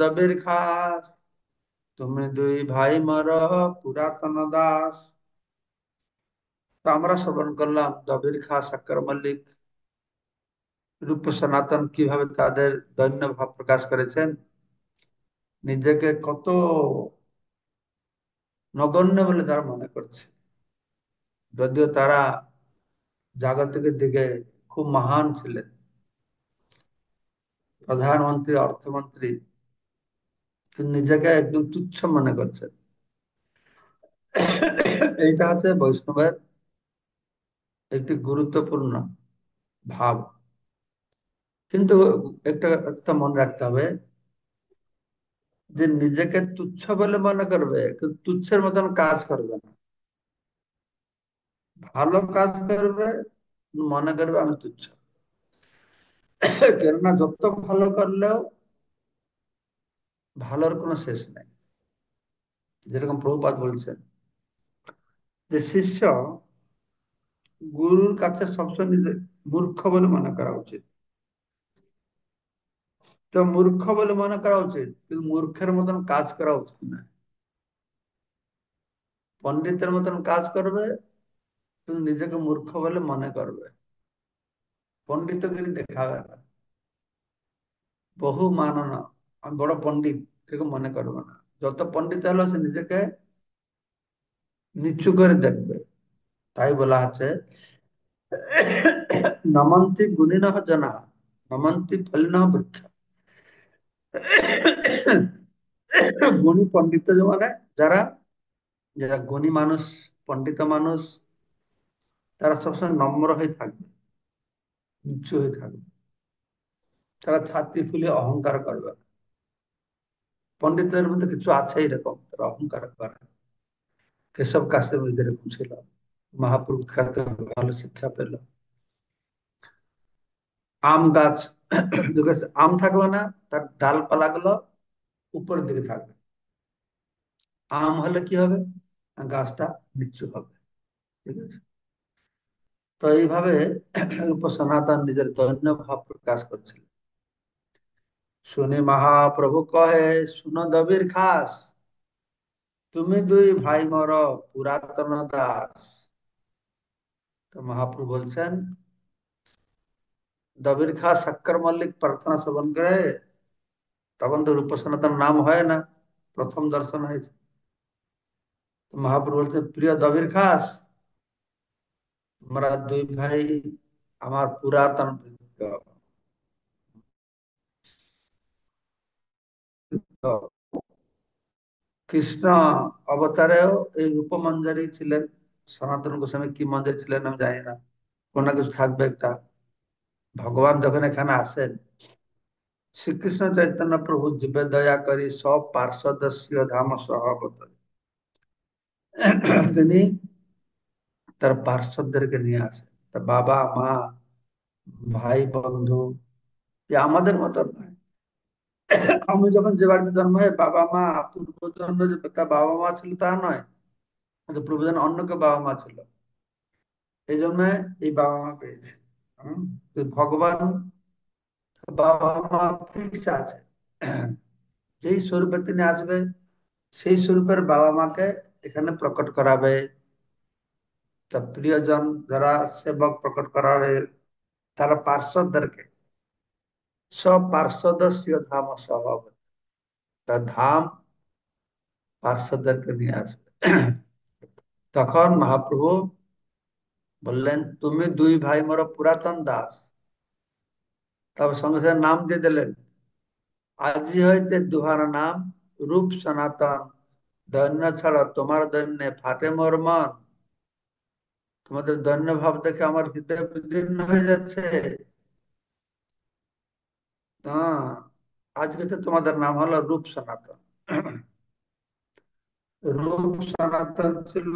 দবির খাস, তুমি দুই ভাই মর পুরাতন দাস। তো আমরা শ্রবণ করলাম দবির খাঁ, শক্কর মল্লিক, রূপ সনাতন কিভাবে তাদের দৈন্য ভাব প্রকাশ করেছেন, নিজেকে কত নগণ্য বলে তারা মনে করছে, যদিও তারা জাগতিকের দিকে খুব মহান ছিলেন, প্রধানমন্ত্রী, অর্থমন্ত্রী, কিন্তু নিজেকে একদম তুচ্ছ মনে করছেন। এইটা হচ্ছে বৈষ্ণবের একটি গুরুত্বপূর্ণ ভাব। কিন্তু একটা একটা মনে রাখতে হবে যে নিজেকে তুচ্ছ বলে মনে করবে, কিন্তু তুচ্ছের মতন কাজ করবে না। ভালো কাজ করবে, মনে করবে আমি তুচ্ছ। কেননা যত ভালো করলেও ভালোর কোনো শেষ নেই। যেরকম প্রভুপাদ বলছেন যে শিষ্য গুরুর কাছে সবসময় নিজে মূর্খ বলে মনে করা উচিত। তো মূর্খ বলে মনে করা উচিত, কিন্তু মূর্খের মতন কাজ করা উচিত না। পণ্ডিতের মতন কাজ করবে, কিন্তু নিজেকে মূর্খ বলে মনে করবে, পণ্ডিতগিরি দেখাবে না, বহু মাননা, আমি বড় পণ্ডিত এরকম মনে করবে না। যত পণ্ডিত হলো সে নিজেকে নিচু করে দেখবে। তাই বলা আছে নমন্তি গুণিনঃ জনা, নমন্তি ফলিনঃ বৃক্ষ। গুণী পণ্ডিত মানে যারা, যারা গুণী মানুষ, পণ্ডিত মানুষ, তারা সবসময় নম্র হয়ে থাকবে, নিচু হয়ে থাকবে। তারা ছাতি ফুলে অহংকার করবে না। পণ্ডিতের মধ্যে কিছু আছে এরকম, তারা অহংকার করে। কেশব কাশে এরকম ছিল, মহাপুরুষ কাছে ভালো শিক্ষা পেল। আম গাছ আম থাকবে না, তার ডালপালা গুলো উপরের দিকে থাকবে। আম হলে কি হবে, গাছটা নিচু হবে। ঠিক আছে। তো এইভাবে রূপ সনাতন নিজের দৈন্য ভাব প্রকাশ করছিল। শুনে মহাপ্রভু কহে, শুনো দবির খাস, তুমি দুই ভাই মর পুরাতন দাস। তো মহাপ্রভু বলছেন, দবির খাস শক্কর মল্লিক প্রার্থনা শ্রবণ করে, তখন তো রূপ সনাতন নাম হয় না, প্রথম দর্শন হয়েছে। তো মহাপ্রভু বলছে, প্রিয় দবির খাস, আমরা দুই ভাই, আমার পুরাতন বৃদ্ধ। তো কৃষ্ণ অবতারেও এই রূপমঞ্জরি ছিলেন। সনাতন গোস্বামী কি মঞ্জরি ছিলেন আমি জানি না, কোনো কিছু থাকবে একটা। ভগবান যখন এখানে আসেন, শ্রীকৃষ্ণ চৈতন্য প্রভু জীবে দয়া করি সব পার্শ্বদস্য ধাম সহবতী, তিনি তার পার্শ্বদেরকে নিয়ে আসেন। তার বাবা মা, ভাই বন্ধু, এ আমাদের মতো নয়। আমি যখন যে বাড়িতে জন্ম হয়, বাবা মা পূর্ব জন্মে যে তার বাবা মা ছিল তা নয়, কিন্তু পূর্বজন অন্য কেউ বাবা মা ছিল, এই জন্য এই বাবা মা পেয়েছে। হুম, তো ভগবান বাবা মা ফিক্স আছে, যেই স্বরূপে তিনি আসবে সেই স্বরূপের বাবা মাকে এখানে প্রকট করাবে। তার প্রিয়জন যারা সেবক প্রকট করাবে, তারা পার্শ্বদেরকে, সব পার্শ্বদস্য ধাম স্বভাব, তার ধাম পার্শ্বদেরকে নিয়ে আসবে। তখন মহাপ্রভু বললেন, তুমি দুই ভাই মোর পুরাতন দাস। তারপর সঙ্গে সঙ্গে নাম দিয়ে দিলেন, আজি হইতে দুহার নাম রূপ সনাতন, দৈন্য ছাড়া তোমার দৈন্যে ফাটে মোর মন। তোমাদের দৈন্য ভাব দেখে আমার হৃদয় বিদীর্ণ হয়ে যাচ্ছে। হ্যাঁ, আজকে তো তোমাদের নাম হলো রূপ সনাতন। রূপ সনাতন ছিল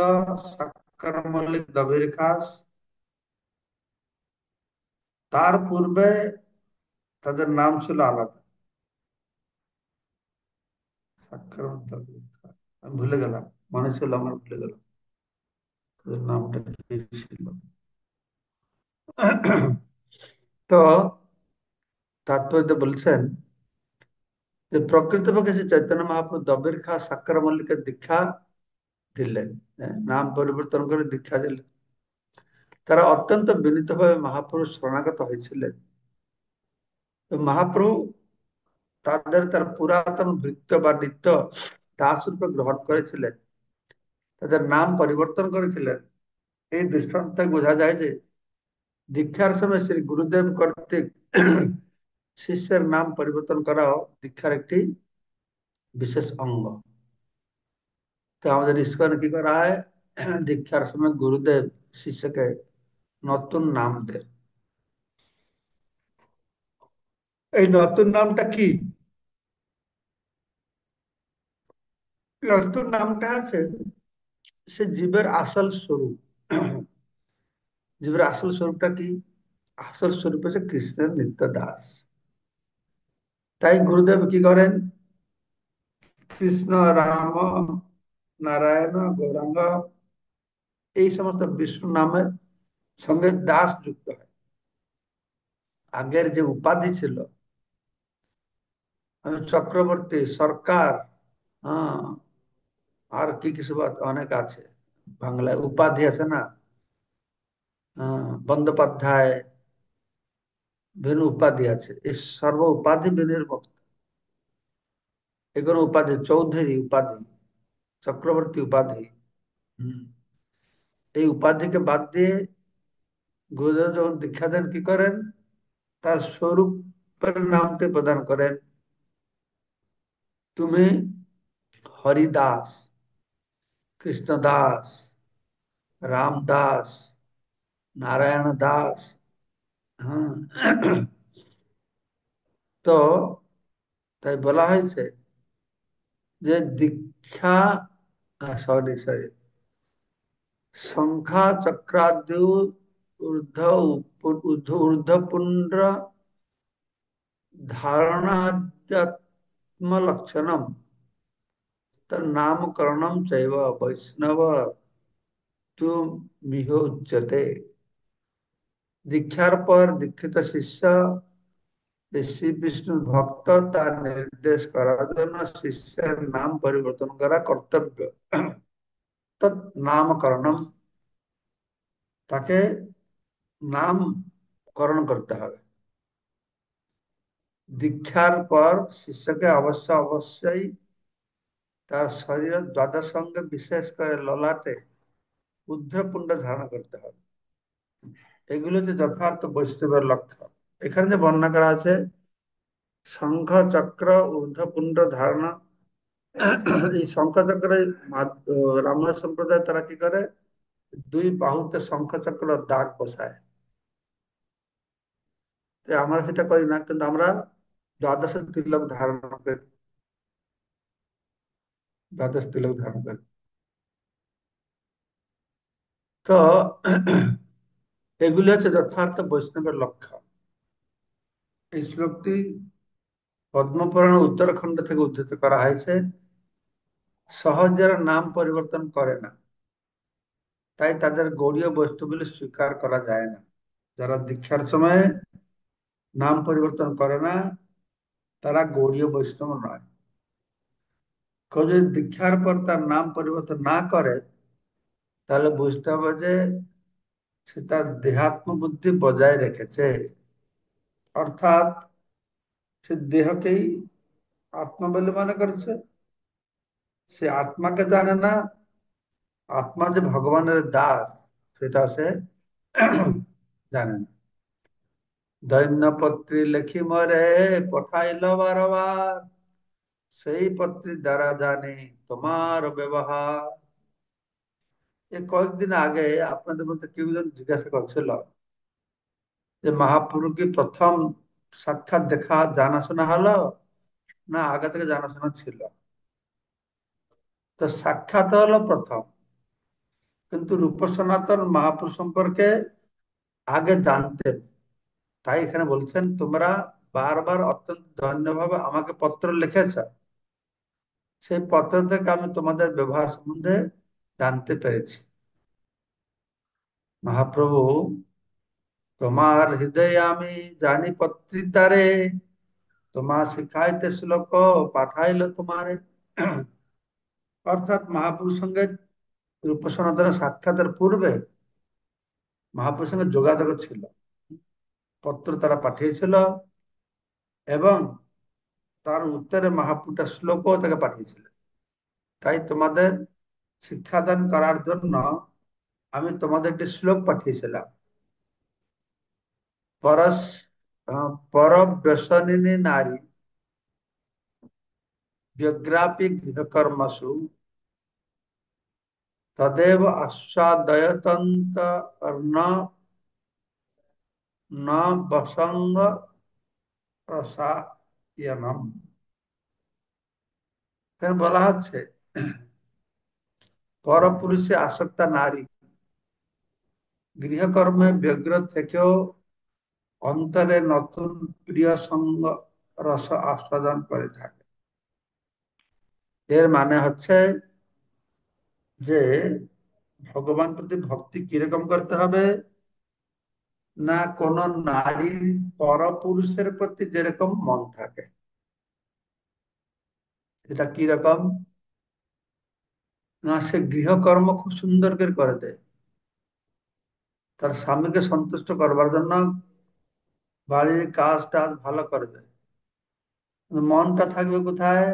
সাক্ষর মল্লিক দবির খাস। তার পূর্বে তাদের নাম ছিল আলাদা, সাক্ষর দবির খাস। আমি ভুলে গেলাম, মনে ছিল আমার, ভুলে গেলাম তাদের নামটা কি ছিল। তো তাৎপর্য বলছেন যে প্রকৃতপক্ষে সে চৈতন্য মহাপ্রভু দবির খা সাক্ষর মল্লিকে দীক্ষা দিলেন, হ্যাঁ, নাম পরিবর্তন করে দীক্ষা দিলেন। তারা অত্যন্ত বিনীতভাবে মহাপ্রভু শরণাগত হয়েছিলেন। তো মহাপ্রভু তার পুরাতন ভৃত্য বা নিত্য দাস রূপে গ্রহণ করেছিলেন, তাদের নাম পরিবর্তন করেছিলেন। এই দৃষ্টান্ত থেকে বোঝা যায় যে দীক্ষার সময় শ্রী গুরুদেব কর্তৃক শিষ্যের নাম পরিবর্তন করাও দীক্ষার একটি বিশেষ অঙ্গ। তো আমাদের ইস্কনে কি করা হয়, দীক্ষার সময় গুরুদেব শিষ্যকে নতুন নাম দেন। এই নতুন নামটা কি? নতুন নামটা আছে সে জীবের আসল স্বরূপ। জীবের আসল স্বরূপটা কি? আসল স্বরূপ হচ্ছে কৃষ্ণের নিত্য দাস। তাই গুরুদেব কি করেন, কৃষ্ণ, রাম, নারায়ণ, গৌরাঙ্গ এই সমস্ত বিষ্ণু নামের সঙ্গে দাস যুক্ত হয়। আগের যে উপাধি ছিল, আমি চক্রবর্তী, সরকার, হ্যাঁ, আর কি কিছু অনেক আছে, বাংলায় উপাধি আছে না, বন্দ্যোপাধ্যায়, বিভিন্ন উপাধি আছে। এই সর্ব উপাধি বিনির্মুক্ত। এগুলো উপাধি, চৌধুরী উপাধি, চক্রবর্তী উপাধি, হম, এই উপাধিকে বাদ দিয়ে গুরুদেব যখন দীক্ষা দেন কি করেন, তার স্বরূপের নামটি প্রদান করেন। তুমি হরিদাস, কৃষ্ণদাস, রামদাস, নারায়ণ দাস, হ্যাঁ। তো তাই বলা হয়েছে যে দীক্ষা, সরি সরি, সংখ্যা চক্রাদ্যু ঊর্ধ্ব ঊর্ধ্বপুণ্ড ধারণাধ্যাত্ম লক্ষণম তার নামকরণম চৈব বৈষ্ণব তু মিহ উচ্যতে। দীক্ষার পর দীক্ষিত শিষ্য যে শ্রী বিষ্ণুর ভক্ত, তার নির্দেশ করার জন্য শিষ্যের নাম পরিবর্তন করা কর্তব্য। তৎ নামকরণম, তাকে নামকরণ করতে হবে। দীক্ষার পর শিষ্যকে অবশ্যই তার শরীরের দ্বাদশ সঙ্গে বিশেষ করে ললাটে ঊর্ধ্বপুণ্ড ধারণ করতে হবে। এগুলো যে যথার্থ বৈষ্ণবের লক্ষ্য। এখানে যে বর্ণনা করা আছে শঙ্খ চক্র ঊর্ধ্বপুণ্ড ধারণা, এই শঙ্খ চক্র রামনাথ সম্প্রদায় তারা কি করে, দুই বাহুতে শঙ্খ চক্র দাগ বসায়। তো আমরা সেটা করি না, কিন্তু আমরা দ্বাদশ তিলক ধারণ করি, দ্বাদশ তিলক ধারণ করি। তো এগুলি হচ্ছে যথার্থ বৈষ্ণবের লক্ষ্য। এই শ্লোকটি পদ্মপুরাণ উত্তরখণ্ড থেকে উদ্ধৃত করা হয়েছে। সহজ যারা নাম পরিবর্তন করে না, তাই তাদের গৌড়ীয় বস্তুগুলি স্বীকার করা যায় না। যারা দীক্ষার সময় নাম পরিবর্তন করে না, তারা গৌড়ীয় বৈষ্ণব নয়। কেউ যদি দীক্ষার পর তার নাম পরিবর্তন না করে, তাহলে বুঝতে হবে যে সে তার দেহাত্ম বুদ্ধি বজায় রেখেছে। অর্থাৎ সে দেহকেই আত্মা বলে মনে করেছে, সে আত্মাকে জানে না। আত্মা যে ভগবানের দাস, সেটা সে জানে না। দৈন্যপত্রী লেখি মরে পঠাইল বারবার, সেই পত্রী দ্বারা জানি তোমার ব্যবহার। এই কয়েকদিন আগে আপনাদের মধ্যে কেউ জন জিজ্ঞাসা করছিল যে মহাপ্রভু কি প্রথম সাক্ষাৎ দেখা জানাশোনা হলো, না আগে থেকে জানাশোনা ছিল? তো সাক্ষাৎ হলো প্রথম, কিন্তু রূপ সনাতন মহাপ্রভু সম্পর্কে আগে জানতেন। তাই এখানে বলছেন তোমরা বারবার অত্যন্ত ধন্যভাবে আমাকে পত্র লিখেছ, সেই পত্র থেকে আমি তোমাদের ব্যবহার সম্বন্ধে জানতে পেরেছি। মহাপ্রভু, তোমার হৃদয়ে আমি জানি পত্রিতারে, তোমা শিখাইতে শ্লোক পাঠাইল তোমারে। অর্থাৎ মহাপুরুষ সঙ্গে রূপ সনাতনের সাক্ষাতের পূর্বে মহাপুরুষের সঙ্গে যোগাযোগ ছিল, পত্র তারা পাঠিয়েছিল, এবং তার উত্তরে মহাপুরুষটা শ্লোকও তাকে পাঠিয়েছিল। তাই তোমাদের শিক্ষাদান করার জন্য আমি তোমাদের একটি শ্লোক পাঠিয়েছিলাম। পরশ পরব্যসনিনী নারী ব্যগ্রাপি গৃহকর্মসু তদেব আস্বাদয়তন্ত ন ন বসঙ্গ রসায়নম। এখানে বলা হচ্ছে পরপুরুষে আসক্তা নারী গৃহকর্মে ব্যগ্র থেকেও অন্তরে নতুন প্রিয় সঙ্গ রস আস্বাদন করে থাকে। এর মানে হচ্ছে যে ভগবান প্রতি ভক্তি কিরকম করতে হবে, না কোন নারীর পরপুরুষের প্রতি যেরকম মন থাকে। এটা কিরকম, না সে গৃহকর্ম খুব সুন্দর করে দেয়, তার স্বামীকে সন্তুষ্ট করবার জন্য বাড়ির কাজ টাজ ভালো করবে, কিন্তু মনটা থাকবে কোথায়,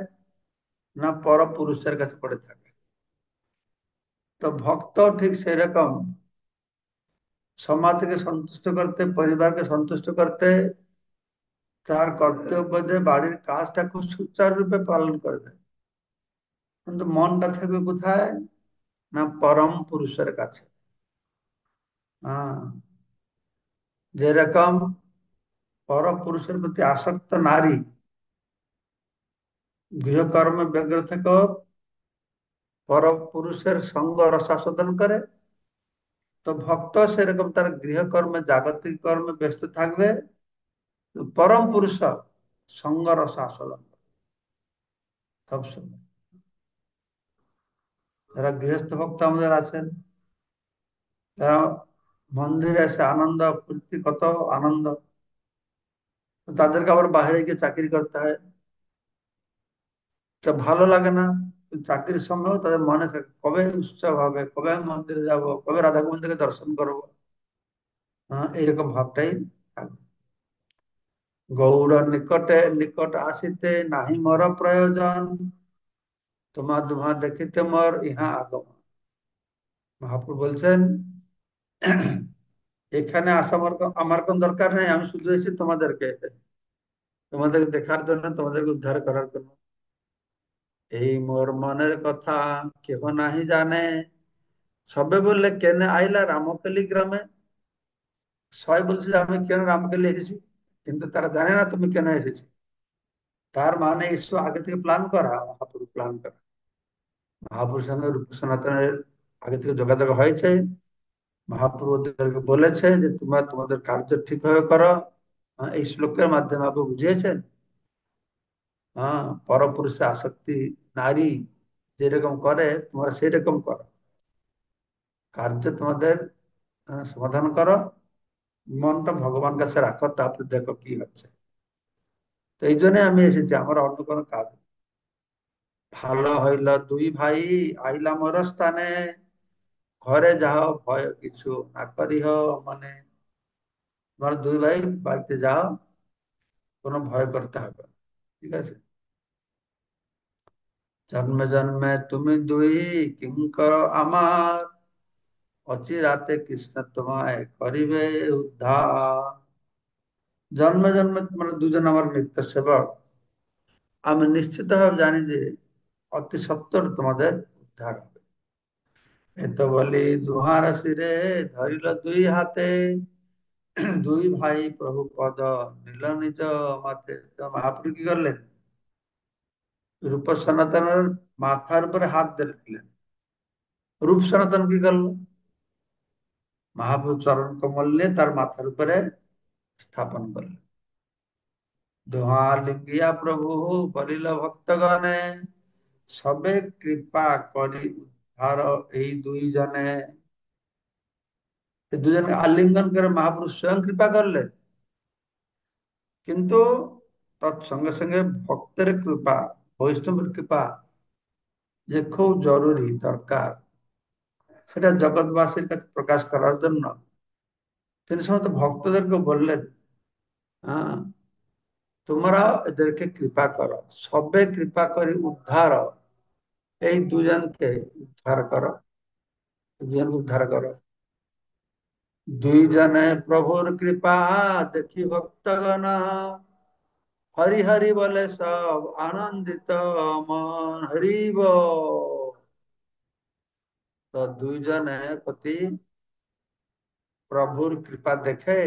না পরপুরুষের কাছে পড়ে থাকে। তো ভক্ত ঠিক সেরকম সমাজকে সন্তুষ্ট করতে, পরিবারকে সন্তুষ্ট করতে তার কর্তব্য যে বাড়ির কাজটা খুব সুচারুরূপে পালন করবে, কিন্তু মনটা থাকবে কোথায়, না পরম পুরুষের কাছে। হ্যাঁ, যেরকম পরপুরুষের প্রতি আসক্ত নারী গৃহকর্মে ব্যগ্র থেকেও পরপুরুষের সঙ্গ রসাস্বাদন করে, তো ভক্ত সেরকম তার গৃহকর্মে জাগতিক কর্মে ব্যস্ত থাকবে, পরম পুরুষ সঙ্গ রসাস্বাদন করে সবসময়। যারা গৃহস্থ ভক্ত আমাদের আছেন, তারা মন্দিরে এসে আনন্দ ফুর্তি, কত আনন্দ, তো তাদেরকে আবার বাইরে গিয়ে চাকরি করতে হয়, এটা ভালো লাগে না। কিন্তু চাকরির সময়ও তাদের মনে থাকে কবে উৎসব হবে, কবে আমি মন্দিরে যাব, কবে রাধা গোবিন্দকে দর্শন করবো। হ্যাঁ, এইরকম ভাবটাই থাকবে। গৌড় নিকটে নিকট আসিতে নাহি মোর প্রয়োজন, তোমা দুমা দেখিতে মোর ইহা আগমন। মহাপ্রভু বলছেন এখানে আসা আমার আমার কোন দরকার নেই, আমি শুধু এসেছি তোমাদেরকে, তোমাদেরকে দেখার জন্য, তোমাদেরকে উদ্ধার করার জন্য। এই মোর মনের কথা কেহ নাহি জানে, সবে বললে কেনে আইলা রামকলি গ্রামে। সবাই বলছে যে আমি কেন রামকলি এসেছি, কিন্তু তারা জানে না তুমি কেন এসেছি। তার মানে ঈশ্বর আগে থেকে প্ল্যান করা, মহাপুরুষ প্ল্যান করা। মহাপুরুষ সঙ্গে রূপ সনাতনের আগে থেকে যোগাযোগ হয়েছে। মহাপ্রভু ওদেরকে বলেছে যে তোমরা তোমাদের কার্য ঠিকভাবে করো। এই শ্লোকের মাধ্যমে আপনি বুঝিয়েছেন। পরপুরুষে আসক্তি নারী যেরকম করে তোমরা সেরকম করো, কার্য তোমাদের সমাধান করো, মনটা ভগবান কাছে রাখো, তারপরে দেখো কি হচ্ছে। তো এই জন্য আমি এসেছি, আমার অন্য কোনো কাজ নেই। ভালো হইল দুই ভাই আইলা মোর স্থানে, ঘরে যাও ভয় কিছু না করিহ মানে। তোমার দুই ভাই বাড়িতে যাও, কোনো ভয় করতে হবে না। ঠিক আছে। জন্মে জন্মে তুমি দুই কিঙ্কর আমার, অচিরাতে কৃষ্ণ তোমায় করিবে উদ্ধার। জন্মে জন্মে তোমরা দুজন আমার নিত্য সেবক, আমি নিশ্চিত ভাবে জানি যে অতি সত্বর তোমাদের উদ্ধার হবে। এত বলি দুহার শিরে ধরিল দুই হাতে, দুই ভাই প্রভু পদ নিল নিজ মাতে। তো মহাপ্রভু কি করলেন, রূপ সনাতনের মাথার উপরে হাত দিয়ে রাখলেন। রূপ সনাতন কি করলো, মহাপ্রভু চরণ কমল নিয়ে তার মাথার উপরে স্থাপন করলেন। দোহা লিঙ্গিয়া প্রভু বলিল ভক্তগণে, সবে কৃপা করি উদ্ধার এই দুই জনে। এই দুজনকে আলিঙ্গন করে মহাপুরুষ স্বয়ং কৃপা করলেন। কিন্তু তৎসঙ্গে সঙ্গে ভক্তের কৃপা, বৈষ্ণবের কৃপা যে খুব জরুরি দরকার, সেটা জগৎবাসীর কাছে প্রকাশ করার জন্য তিনি সমস্ত ভক্তদেরকে বললেন, হ্যাঁ, তোমরা এদেরকে কৃপা করো, সবে কৃপা করি উদ্ধার, এই দুজনকে উদ্ধার করো, দুজনকে উদ্ধার করো। দুইজনে প্রভুর কৃপা দেখি ভক্তগণ, হরি হরি বলে সব আনন্দিত মন, হরি বল। তো দুইজনে প্রতি প্রভুর কৃপা দেখে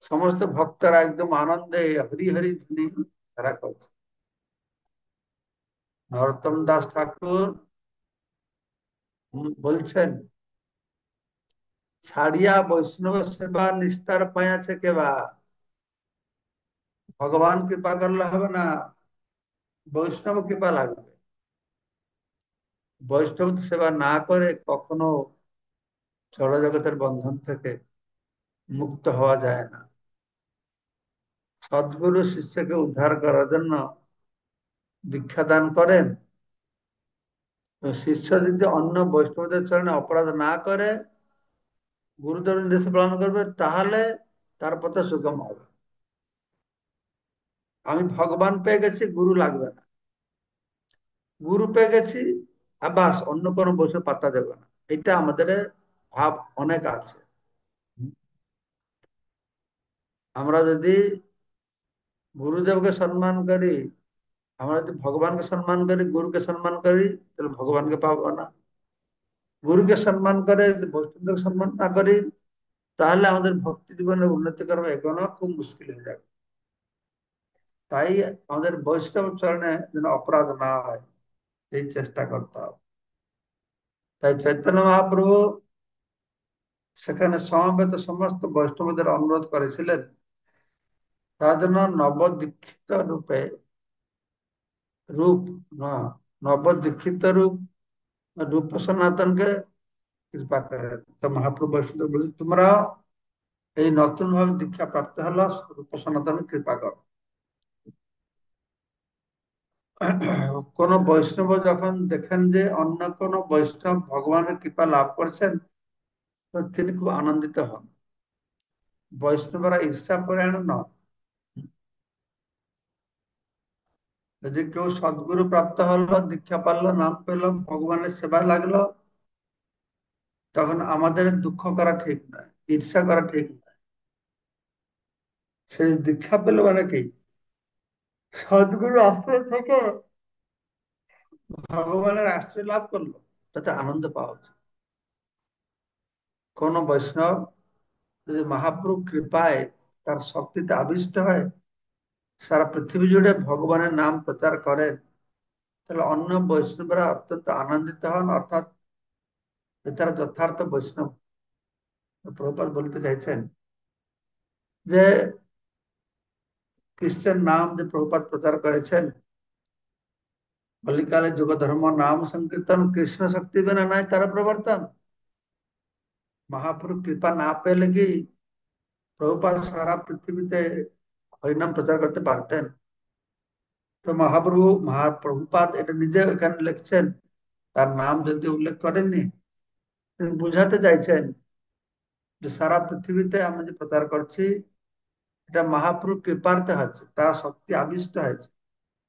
সমস্ত ভক্তরা একদম আনন্দে হরি হরি ধ্বনি তারা করছে। নরোত্তম দাস ঠাকুর বলছেন, ছাড়িয়া বৈষ্ণব সেবা নিস্তার পাইয়াছে কেবা। ভগবান কৃপা করলে হবে না, বৈষ্ণব কৃপা লাগবে। বৈষ্ণব সেবা না করে কখনো জড় জগতের বন্ধন থেকে মুক্ত হওয়া যায় না। সদ্গুরু শিষ্যকে উদ্ধার করার জন্য দীক্ষা দান করেন, তো শিষ্য যদি অন্য বৈষ্ণবদের চরণে অপরাধ না করে, গুরুদেব নির্দেশ পালন করবে, তাহলে তার পথে সুগম হবে। আমি ভগবান পেয়ে গেছি, গুরু লাগবে না। গুরু পেয়ে গেছি, আবাস অন্য কোনো বৈষ্ণব পাত্তা দেবে না। এটা আমাদের ভাব অনেক আছে। আমরা যদি গুরুদেবকে সম্মান করি, আমরা যদি ভগবানকে সম্মান করি, গুরুকে সম্মান করি, তাহলে ভগবানকে পাবো না। গুরুকে সম্মান করে যদি বৈষ্ণবকে সম্মান না করি, তাহলে আমাদের ভক্তি জীবনের উন্নতি করবে এগোনো খুব মুশকিল হয়ে যাবে। তাই আমাদের বৈষ্ণব চরণে যেন অপরাধ না হয়, এই চেষ্টা করতে হবে। তাই চৈতন্য মহাপ্রভু সেখানে সমবেত সমস্ত বৈষ্ণবদের অনুরোধ করেছিলেন, তার জন্য নবদীক্ষিত রূপে রূপ না নবদীক্ষিত রূপ রূপ সনাতনকে কৃপা করেন। তো মহাপ্রভু বৈষ্ণব বলছে, তোমরা এই নতুন ভাবে দীক্ষা প্রাপ্ত হলো, রূপ সনাতন কৃপা করো। কোন বৈষ্ণব যখন দেখেন যে অন্য কোন বৈষ্ণব ভগবানের কৃপা লাভ করছেন, তো তিনি খুব আনন্দিত হন। বৈষ্ণবরা ঈর্ষা পরায়ণ নয়। যদি কেউ সদ্গুরু প্রাপ্ত হলো, দীক্ষা পারলো, নাম পেলো, ভগবানের সেবায় লাগলো, তখন আমাদের দুঃখ করা ঠিক নয়, ঈর্ষা করা ঠিক নয়। সেই দীক্ষা পেলো মানে কি, সদ্গুরু আশ্রয় থেকে ভগবানের আশ্রয় লাভ করলো, তাতে আনন্দ পাওয়া উচিত। কোন বৈষ্ণব যদি মহাপ্রভু কৃপায় তার শক্তিতে আবিষ্ট হয়, সারা পৃথিবী জুড়ে ভগবানের নাম প্রচার করেন, তাহলে অন্য বৈষ্ণবরা অত্যন্ত আনন্দিত হন, অর্থাৎ তারা যথার্থ বৈষ্ণব। প্রভুপাদ বলতে চাইছেন যে খ্রিস্টান নাম যে প্রভুপাদ প্রচার করেছেন, কলিকালে যুগ ধর্ম নাম সংকীর্তন কৃষ্ণ শক্তি বিনা নাই তার প্রবর্তন। মহাপ্রভু কৃপা না পেলে কি প্রভুপাদ সারা পৃথিবীতে হরিনাম প্রচার করতে পারতেন? তো মহাপ্রভুপাদ এটা নিজে এখানে লিখছেন, তার নাম যদি উল্লেখ করেননি, তিনি বুঝাতে চাইছেন যে সারা পৃথিবীতে আমি যে প্রচার করছি, এটা মহাপ্রভু কৃপার্থে হচ্ছে, তার শক্তি আবিষ্ট হয়েছে,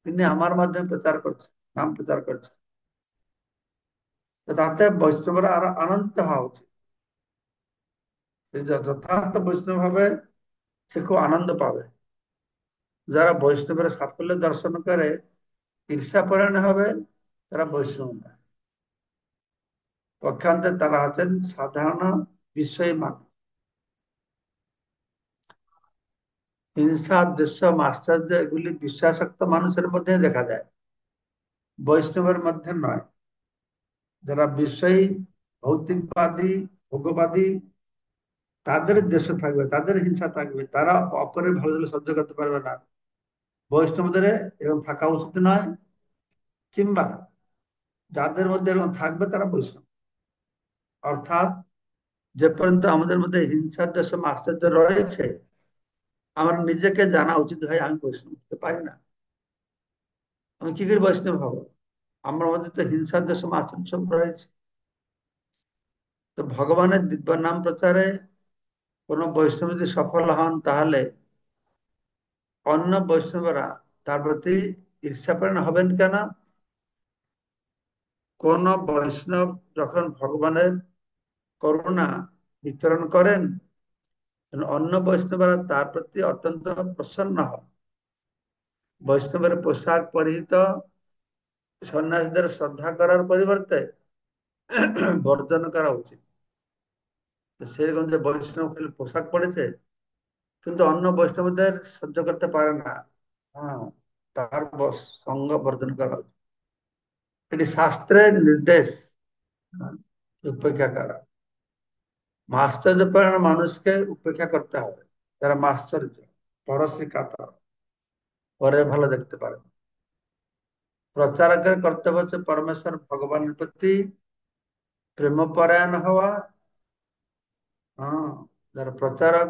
তিনি আমার মাধ্যমে প্রচার করছেন, নাম প্রচার করছেন। তো তাতে বৈষ্ণবরা আরো আনন্দিত হওয়া উচিত। যথার্থ বৈষ্ণব হবে, সে খুব আনন্দ পাবে। যারা বৈষ্ণবের সাফল্য দর্শন করে ঈর্ষা পরায়ণ হবে, তারা বৈষ্ণব না। পক্ষান্তে তারা হচ্ছেন সাধারণ বিষয় মানুষ। হিংসা, দেশ, আশ্চর্য এগুলি বিশ্বাসক্ত মানুষের মধ্যে দেখা যায়, বৈষ্ণবের মধ্যে নয়। যারা বিষয়ী, ভৌতিকবাদী, ভোগবাদী, তাদের দেশে থাকবে, তাদের হিংসা থাকবে, তারা অপরের ভালো দিলে সহ্য করতে পারবে না। বৈষ্ণবদের এরকম থাকা উচিত নয়, কিংবা যাদের মধ্যে এরকম থাকবে তারা বৈষ্ণব। অর্থাৎ যে পর্যন্ত আমাদের মধ্যে হিংসার দেশ আশ্চর্য রয়েছে, আমার নিজেকে জানা উচিত, ভাই আমি বৈষ্ণব হতে পারি না, আমি কি করে বৈষ্ণব হবো? আমার মধ্যে তো হিংসার দেশ আচরণ সব রয়েছে। তো ভগবানের দিব্য নাম প্রচারে কোন বৈষ্ণব যদি সফল হন, তাহলে অন্য বৈষ্ণবরা তার প্রতি ঈর্ষাপরায়ণ হবেন কেন? কোন বৈষ্ণব যখন ভগবানের করুণা বিতরণ করেন, তখন অন্য বৈষ্ণবরা তার প্রতি অত্যন্ত প্রসন্ন হয়। বৈষ্ণবের পোশাক পরিহিত সন্ন্যাসীদের শ্রদ্ধা করার পরিবর্তে বর্জন করা উচিত। তো সেরকম যে বৈষ্ণব খালি পোশাক পরেছে কিন্তু অন্য বৈষ্ণবদের সহ্য করতে পারে না, হ্যাঁ, তার সঙ্গ বর্জন করা উচিত। এটি শাস্ত্রের নির্দেশ। হ্যাঁ, উপেক্ষা করা, মাশ্চর্যপরায়ণ মানুষকে উপেক্ষা করতে হবে। যারা মাশ্চর্য, পরশ্রী কাতর, পরের ভালো দেখতে পারে না। প্রচারকের কর্তব্য হচ্ছে পরমেশ্বর ভগবানের প্রতি প্রেমপরায়ণ হওয়া। হ্যাঁ, যারা প্রচারক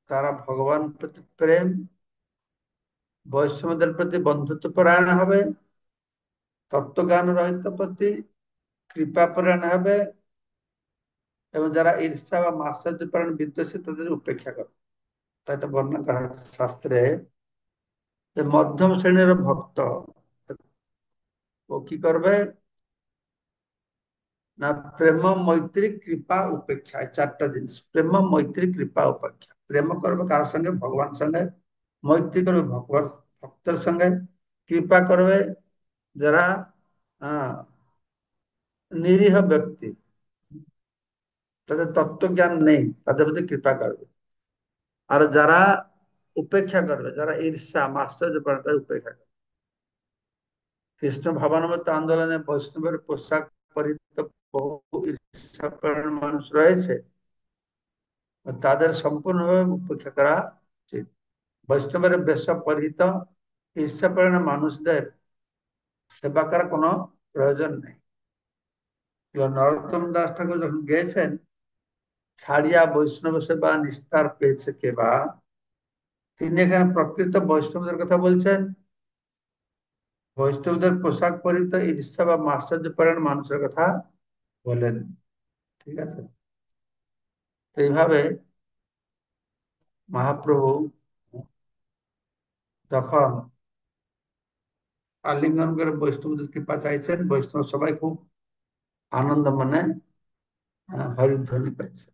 তারা ভগবান প্রতি প্রেম, বৈষ্ণবদের প্রতি বন্ধুত্ব পরায়ণ হবে, তত্ত্বজ্ঞান রহিত প্রতি কৃপা পরায়ণ হবে, এবং যারা ঈর্ষা বা মাশ্চর্য পরায়ণ বিদ্বেষী তাদের উপেক্ষা করে। তাই এটা বর্ণনা করা হয়েছে শাস্ত্রে, যে মধ্যম শ্রেণীর ভক্ত ও কি করবে না, প্রেম, মৈত্রী, কৃপা, উপেক্ষা, এই চারটা জিনিস। প্রেম, মৈত্রী, কৃপা, উপেক্ষা। প্রেম করবে কার সঙ্গে? ভগবান সঙ্গে। মৈত্রী করবে ভগবান ভক্তের সঙ্গে। কৃপা করবে যারা আহ নিরীহ ব্যক্তি, তাদের তত্ত্বজ্ঞান নেই, তাদের প্রতি কৃপা করবে। আর যারা উপেক্ষা করবে, যারা ঈর্ষা মাশ্চর্য করে, তাদের উপেক্ষা করবে। কৃষ্ণ ভাবানুভূতি আন্দোলনে বৈষ্ণবের পোশাক পরিহিত বহু ঈর্ষাপরায়ণ মানুষ রয়েছে, তাদের সম্পূর্ণভাবে উপেক্ষা করা উচিত। বৈষ্ণবের বেশ পরিহিত ঈর্ষাপরায়ণ মানুষদের সেবা করার কোনো প্রয়োজন নেই। নরোত্তম দাস ঠাকুর যখন গেছেন, ছাড়িয়া বৈষ্ণব সেবা নিস্তার পেয়েছে কেবা, তিনি এখানে প্রকৃত বৈষ্ণবদের কথা বলছেন। বৈষ্ণবদের পোশাক পরিহিত ঈর্ষা বা মাশ্চর্য পরায়ণ মানুষের কথা বলেন। ঠিক আছে? তো এইভাবে মহাপ্রভু যখন আলিঙ্গন করে বৈষ্ণবদের কৃপা চাইছেন, বৈষ্ণব সবাই খুব আনন্দ মনে হরিধ্বনি পাইছে।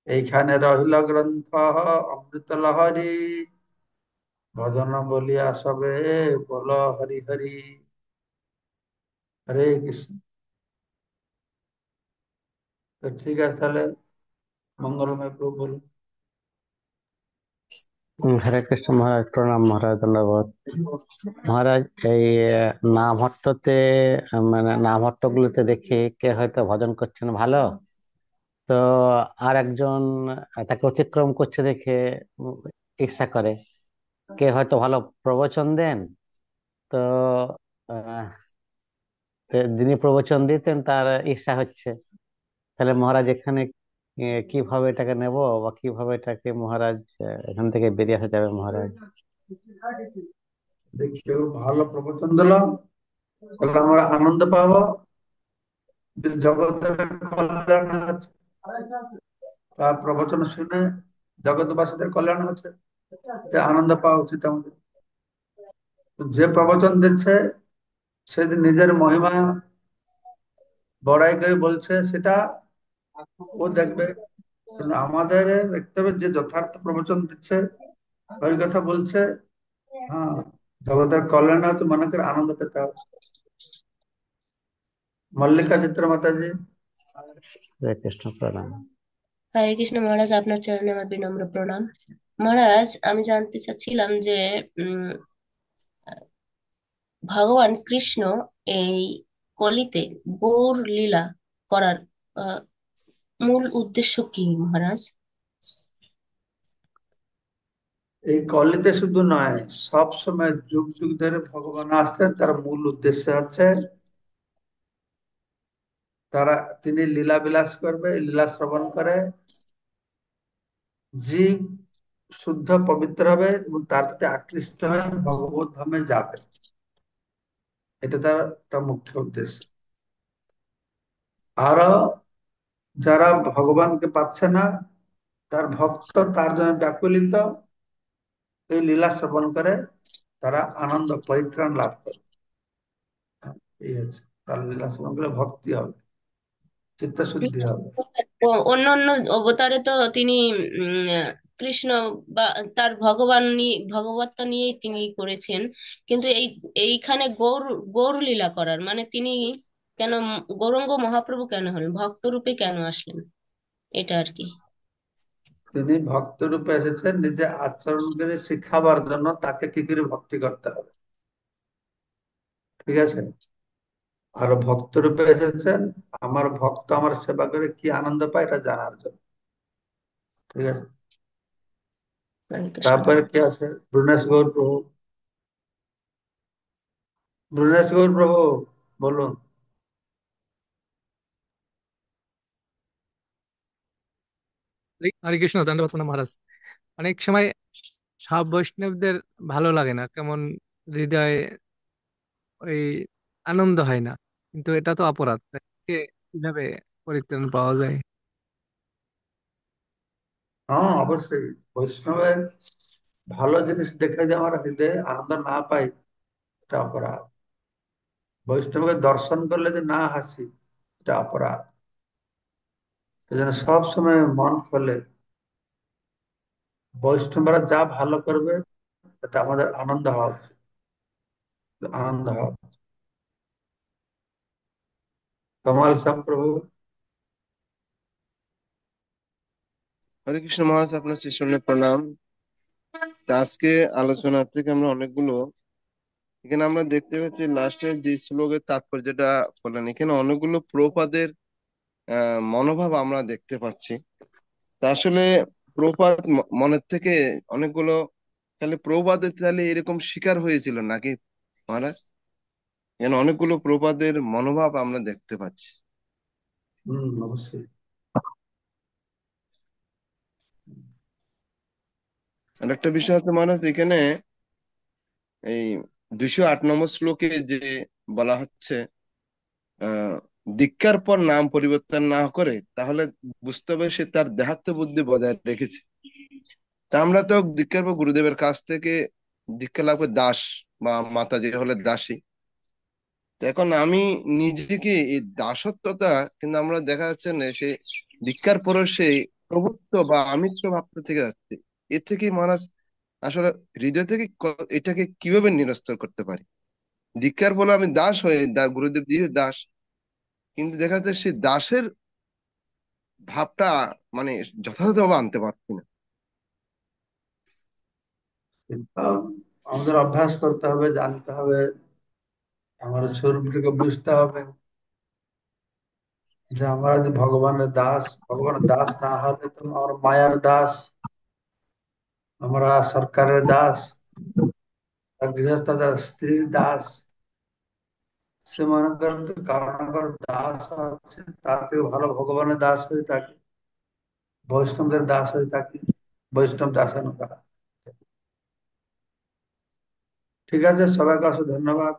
এইখানে রহিল গ্রন্থ অমৃত লহরী, ভজন বলিয়া সবে বল হরি হরি। হরে কৃষ্ণ। তো ঠিক আছে, তাহলে মঙ্গলময় প্রভু বলুন। হরে কৃষ্ণ মহারাজ, প্রণাম মহারাজ, ধন্যবাদ মহারাজ। এই নামহট্টতে, মানে নামহট্টগুলোতে দেখি কে হয়তো ভজন করছেন ভালো, তো আর একজন তাকে অতিক্রম করছে দেখে উম, ঈর্ষা করে। কে হয়তো ভালো প্রবচন দেন, তো আহ, যিনি প্রবচন দিতেন তার ঈর্ষা হচ্ছে। তাহলে মহারাজ এখানে কিভাবে এটাকে নেব, বা কিভাবে এটাকে মহারাজ এখান থেকে বেরিয়ে আসা যাবে মহারাজ? কেউ ভালো প্রবচন দিল, তাহলে আমরা আনন্দ পাবো যে জগতের কল্যাণ হচ্ছে, তার প্রবচন শুনে জগৎবাসীদের কল্যাণ হচ্ছে, এতে আনন্দ পাওয়া উচিত আমাদের। তো যে প্রবচন দিচ্ছে সেদিন নিজের মহিমা বড়াই করে বলছে, সেটা ও দেখবে। কিন্তু আমাদের দেখতে হবে যে যথার্থ প্রবচন দিচ্ছে, ওই কথা বলছে, হ্যাঁ, জগতের কল্যাণ হচ্ছে, মনে করে আনন্দ পেতে হবে। মল্লিকা চিত্র মাতাজি। হরে কৃষ্ণ, প্রণাম। হরে কৃষ্ণ মহারাজ, আপনার চরণে আমার বিনম্র প্রণাম। মহারাজ, আমি জানতে চাচ্ছিলাম যে উম ভগবান কৃষ্ণ এই কলিতে গৌর লীলা করার আহ, মূল উদ্দেশ্য কি মহারাজ? এই কলিতে শুধু নয়, সব সময় যুগ যুগ ধরে ভগবান আসছেন, তার মূল উদ্দেশ্য হচ্ছে তারা, তিনি লীলা বিলাস করবে, লীলা শ্রবণ করে জীব শুদ্ধ পবিত্র হবে এবং তার প্রতি আকৃষ্ট হয়ে ভগবত ধামে যাবে। এটা তার একটা মুখ্য উদ্দেশ্য। আরো যারা ভগবানকে পাচ্ছে না, তার ভক্ত তার জন্য ব্যাকুলিত, এই লীলা শ্রবণ করে তারা আনন্দ পরিত্রাণ লাভ করে। এই হচ্ছে তার লীলা শ্রবণ করে ভক্তি হবে, চিত্ত শুদ্ধি হবে। অন্য অন্য অবতারে তো তিনি কৃষ্ণ বা তার ভগবত্তা নিয়েই তিনি করেছেন, কিন্তু এইখানে গৌর লীলা করার মানে তিনি কেন গৌরাঙ্গ মহাপ্রভু কেন হলেন, ভক্ত রূপে কেন আসলেন, এটা আর কি। তিনি ভক্ত রূপে এসেছেন নিজে আচরণ করে শিখাবার জন্য তাকে কি করে ভক্তি করতে হবে, ঠিক আছে। আর ভক্ত রূপে এসেছেন আমার ভক্ত আমার সেবা করে কি আনন্দ পায় এটা জানার জন্য, ঠিক আছে। হরে কৃষ্ণ। তারপরে কি আছে, ব্রুনেশ গৌর প্রভু, ব্রুনেশ গৌর প্রভু বলুন। হরে কৃষ্ণ, দণ্ডবত প্রণাম মহারাজ। অনেক সময় সব বৈষ্ণবদের ভালো লাগে না, কেমন হৃদয়ে ওই আনন্দ হয় না, কিন্তু এটা তো অপরাধ। তাকে কিভাবে পরিত্রাণ পাওয়া যায়? হ্যাঁ অবশ্যই, বৈষ্ণবের ভালো জিনিস দেখে যে আমরা হৃদয়ে আনন্দ না পাই এটা অপরাধ। বৈষ্ণবকে দর্শন করলে যে না হাসি এটা অপরাধ। এই জন্য সবসময় মন খোলে, বৈষ্ণবরা যা ভালো করবে তাতে আমাদের আনন্দ হওয়া উচিত, আনন্দ হওয়া উচিত। কমাল সাহ প্রভু। হরে কৃষ্ণ মহারাজ, আপনার শিষ্যনে প্রণাম। তা আজকে আলোচনা থেকে আমরা অনেকগুলো, এখানে আমরা দেখতে পাচ্ছি লাস্টের যে শ্লোকের তাৎপর্যটা বললেন, এখানে অনেকগুলো প্রপাদের মনোভাব আমরা দেখতে পাচ্ছি। তা আসলে প্রপাত মনের থেকে অনেকগুলো, তাহলে প্রপাদের তাহলে এরকম শিকার হয়েছিল নাকি মহারাজ? এখানে অনেকগুলো প্রপাদের মনোভাব আমরা দেখতে পাচ্ছি। অবশ্যই। আর একটা বিষয় হচ্ছে মহারাজ, এখানে এই 208 নম্বর শ্লোকে যে বলা হচ্ছে, দীক্ষার পর নাম পরিবর্তন না করে, তাহলে বুঝতে হবে সে তার দেহাত্ম বুদ্ধি বজায় রেখেছে। তা আমরা তো দীক্ষার পর গুরুদেবের কাছ থেকে দীক্ষা লাভ করে দাস বা মাতা যে হলে দাসী। তো এখন আমি নিজেকে এই দাসত্বতা, কিন্তু আমরা দেখা যাচ্ছে না সে দীক্ষার পর সেই প্রভুত্ব বা আমিত্ব ভাবটা থেকে যাচ্ছে। এর থেকে মহারাজ আসলে হৃদয় থেকে এটাকে কিভাবে নিরস্ত করতে পারি? দীক্ষার বলে আমি দাস হয়ে গুরুদেব দিয়ে দাস, কিন্তু দেখা যাচ্ছে সে দাসের ভাবটা মানে যথাযথভাবে আনতে পারছি না। কিন্তু আমাদের অভ্যাস করতে হবে, জানতে হবে, আমাদের স্বরূপটাকে বুঝতে হবে যে আমরা যে ভগবানের দাস, ভগবানের দাস না হলে তো আমরা মায়ার দাস, আমরা সরকারের দাস, আর গৃহস্থদের স্ত্রীর দাস। সে মনে করেন তো কারণ দাস আছে, তার থেকে ভালো ভগবানের দাস হয়ে থাকে, বৈষ্ণবদের দাস হয়ে থাকি, বৈষ্ণব দাসানুদাস। ঠিক আছে, সবাইকে অসংখ্য ধন্যবাদ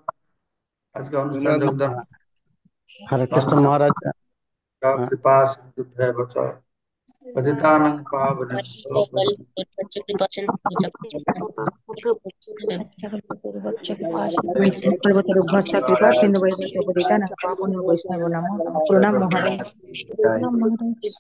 আজকে অনুষ্ঠান ধন্যবাদ যোগদান। হরে কৃষ্ণ বাঞ্ছা মহারাজ। আহ, কৃপা সিন্ধু ভ্যেব চ পতিতানাং পাবনেভ্যো কৃপা পূর্বতরুভ্যশ্চ কৃপা সিন্ধু বৈভব পতিতানাং পাবনেভ্যো বৈষ্ণবো নমঃ। প্রণাম মহারাজ। তাই। প্রণাম মহারাজ।